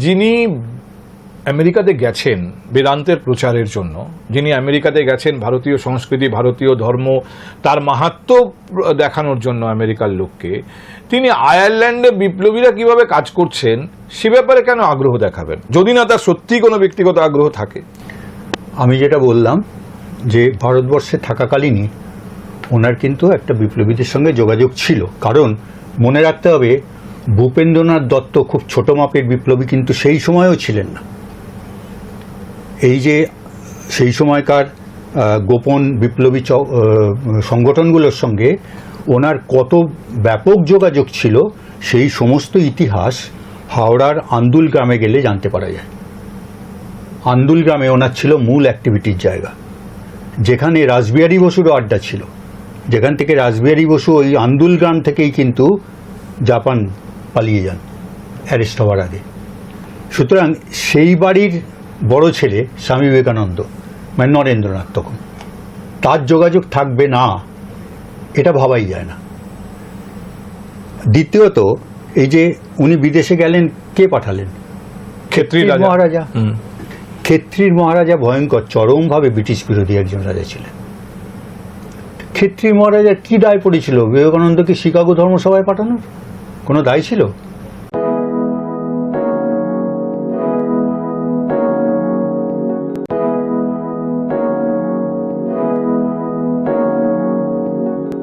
যিনি আমেরিকাতে গেছেন বেদান্তের প্রচারের জন্য, যিনি আমেরিকাতে গেছেন ভারতীয় সংস্কৃতি, ভারতীয় ধর্ম, তার মাহাত্ম্য দেখানোর জন্য আমেরিকার লোককে, তিনি আয়ারল্যান্ডে বিপ্লবীরা কিভাবে কাজ করছেন সে ব্যাপারে কেন আগ্রহ দেখাবেন, যদি না তার সত্যি কোনো ব্যক্তিগত আগ্রহ থাকে? আমি যেটা বললাম যে ভারতবর্ষে থাকাকালীনই ওনার কিন্তু একটা বিপ্লবীদের সঙ্গে যোগাযোগ ছিল। কারণ মনে রাখতে হবে, ভূপেন্দ্রনাথ দত্ত খুব ছোট মাপের বিপ্লবী কিন্তু সেই সময়ও ছিলেন না। এই যে সেই সময়কার গোপন বিপ্লবী সংগঠনগুলোর সঙ্গে ওনার কত ব্যাপক যোগাযোগ ছিল সেই সমস্ত ইতিহাস হাওড়ার আন্দুল গ্রামে গেলে জানতে পারা যায়। আন্দুল গ্রামে ওনার ছিল মূল অ্যাক্টিভিটির জায়গা, যেখানে রাসবিহারী বসুরও আড্ডা ছিল, যেখান থেকে রাসবিহারী বসু ওই আন্দুল গ্রাম থেকেই কিন্তু জাপান পালিয়ে যান অ্যারেস্ট হওয়ার আগে। সুতরাং সেই বাড়ির বড় ছেলে স্বামী বিবেকানন্দ, মানে নরেন্দ্রনাথ, তখন তার যোগাযোগ থাকবে না এটা ভাবাই যায় না। দ্বিতীয়ত, এই যে উনি বিদেশে গেলেন, কে পাঠালেন? ক্ষেত্রীর মহারাজা। ক্ষেত্রীর মহারাজা ভয়ঙ্কর চরমভাবে ব্রিটিশ বিরোধী একজন রাজা ছিলেন। ক্ষেত্রীর মহারাজার কি দায় পড়েছিল বিবেকানন্দকে শিকাগো ধর্মসভায় পাঠানোর? কোনো দায় ছিল?